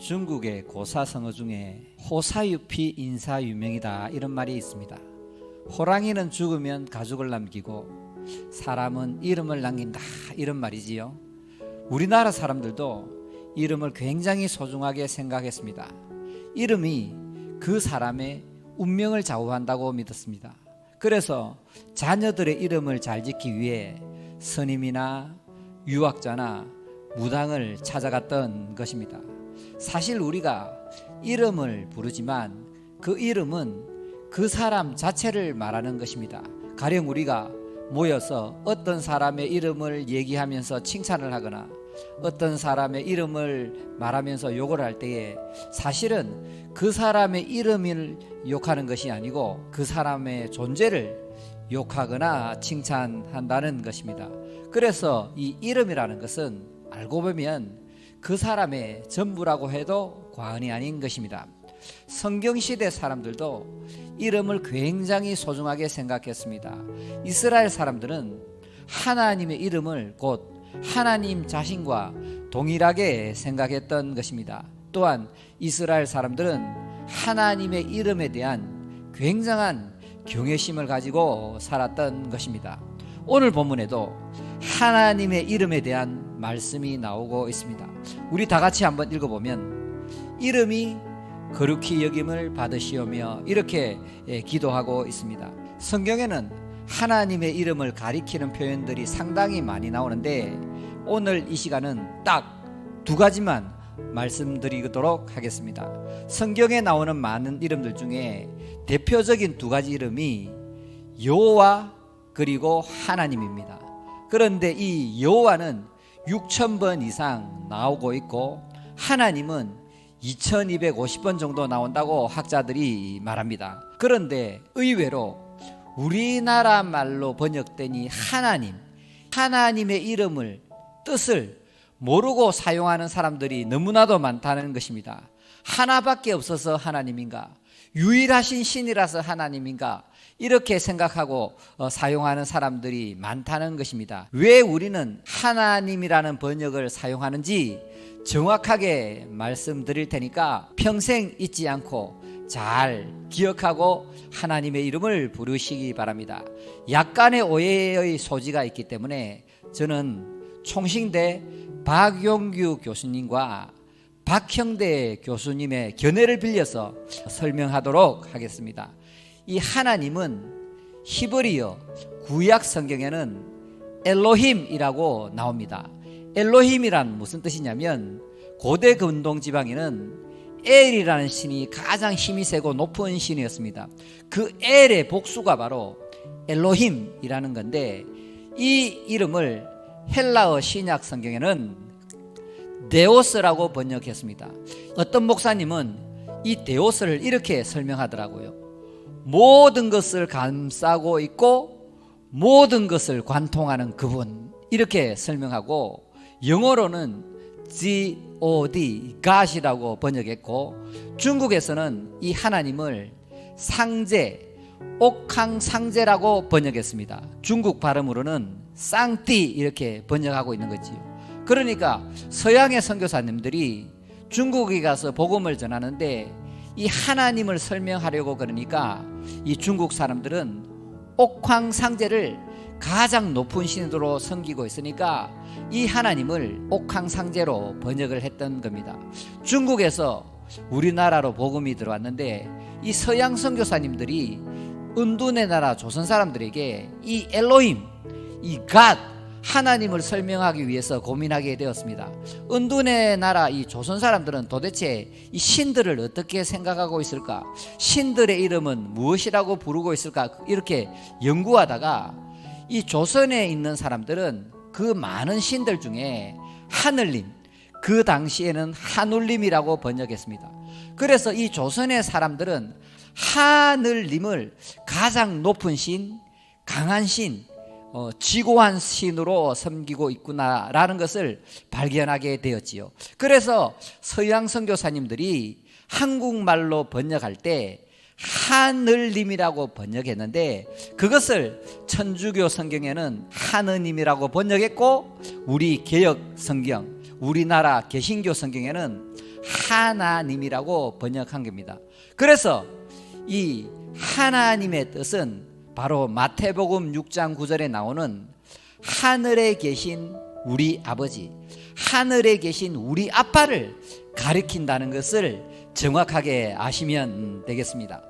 중국의 고사성어 중에 호사유피 인사유명이다 이런 말이 있습니다. 호랑이는 죽으면 가죽을 남기고 사람은 이름을 남긴다 이런 말이지요. 우리나라 사람들도 이름을 굉장히 소중하게 생각했습니다. 이름이 그 사람의 운명을 좌우한다고 믿었습니다. 그래서 자녀들의 이름을 잘 짓기 위해 스님이나 유학자나 무당을 찾아갔던 것입니다. 사실 우리가 이름을 부르지만 그 이름은 그 사람 자체를 말하는 것입니다. 가령 우리가 모여서 어떤 사람의 이름을 얘기하면서 칭찬을 하거나 어떤 사람의 이름을 말하면서 욕을 할 때에 사실은 그 사람의 이름을 욕하는 것이 아니고 그 사람의 존재를 욕하거나 칭찬한다는 것입니다. 그래서 이 이름이라는 것은 알고 보면 그 사람의 전부라고 해도 과언이 아닌 것입니다. 성경시대 사람들도 이름을 굉장히 소중하게 생각했습니다. 이스라엘 사람들은 하나님의 이름을 곧 하나님 자신과 동일하게 생각했던 것입니다. 또한 이스라엘 사람들은 하나님의 이름에 대한 굉장한 경외심을 가지고 살았던 것입니다. 오늘 본문에도 하나님의 이름에 대한 말씀이 나오고 있습니다. 우리 다 같이 한번 읽어보면 이름이 거룩히 여김을 받으시오며 이렇게 기도하고 있습니다. 성경에는 하나님의 이름을 가리키는 표현들이 상당히 많이 나오는데 오늘 이 시간은 딱 두 가지만 말씀드리도록 하겠습니다. 성경에 나오는 많은 이름들 중에 대표적인 두 가지 이름이 여호와 그리고 하나님입니다. 그런데 이 여호와는 6,000번 이상 나오고 있고 하나님은 2,250번 정도 나온다고 학자들이 말합니다. 그런데 의외로 우리나라 말로 번역되니 하나님의 이름을 뜻을 모르고 사용하는 사람들이 너무나도 많다는 것입니다. 하나밖에 없어서 하나님인가? 유일하신 신이라서 하나님인가? 이렇게 생각하고 사용하는 사람들이 많다는 것입니다. 왜 우리는 하나님이라는 번역을 사용하는지 정확하게 말씀드릴 테니까 평생 잊지 않고 잘 기억하고 하나님의 이름을 부르시기 바랍니다. 약간의 오해의 소지가 있기 때문에 저는 총신대 박용규 교수님과 박형대 교수님의 견해를 빌려서 설명하도록 하겠습니다. 이 하나님은 히브리어 구약 성경에는 엘로힘이라고 나옵니다. 엘로힘이란 무슨 뜻이냐면 고대 근동 지방에는 엘이라는 신이 가장 힘이 세고 높은 신이었습니다. 그 엘의 복수가 바로 엘로힘이라는 건데 이 이름을 헬라어 신약 성경에는 데오스라고 번역했습니다. 어떤 목사님은 이 데오스를 이렇게 설명하더라고요. 모든 것을 감싸고 있고 모든 것을 관통하는 그분, 이렇게 설명하고 영어로는 God, God이라고 번역했고 중국에서는 이 하나님을 상제, 옥황상제라고 번역했습니다. 중국 발음으로는 쌍띠 이렇게 번역하고 있는 거지요. 그러니까 서양의 선교사님들이 중국에 가서 복음을 전하는데 이 하나님을 설명하려고 그러니까 이 중국 사람들은 옥황상제를 가장 높은 신으로 섬기고 있으니까 이 하나님을 옥황상제로 번역을 했던 겁니다. 중국에서 우리나라로 복음이 들어왔는데 이 서양 선교사님들이 은둔의 나라 조선 사람들에게 이 엘로힘, 이 갓, 하나님을 설명하기 위해서 고민하게 되었습니다. 은둔의 나라 이 조선 사람들은 도대체 이 신들을 어떻게 생각하고 있을까? 신들의 이름은 무엇이라고 부르고 있을까? 이렇게 연구하다가 이 조선에 있는 사람들은 그 많은 신들 중에 하늘님, 그 당시에는 하눌림이라고 번역했습니다. 그래서 이 조선의 사람들은 하늘님을 가장 높은 신, 강한 신, 지고한 신으로 섬기고 있구나라는 것을 발견하게 되었지요. 그래서 서양 선교사님들이 한국말로 번역할 때 하늘님이라고 번역했는데 그것을 천주교 성경에는 하느님이라고 번역했고 우리 개역 성경, 우리나라 개신교 성경에는 하나님이라고 번역한 겁니다. 그래서 이 하나님의 뜻은 바로 마태복음 6장 9절에 나오는 하늘에 계신 우리 아버지, 하늘에 계신 우리 아빠를 가리킨다는 것을 정확하게 아시면 되겠습니다.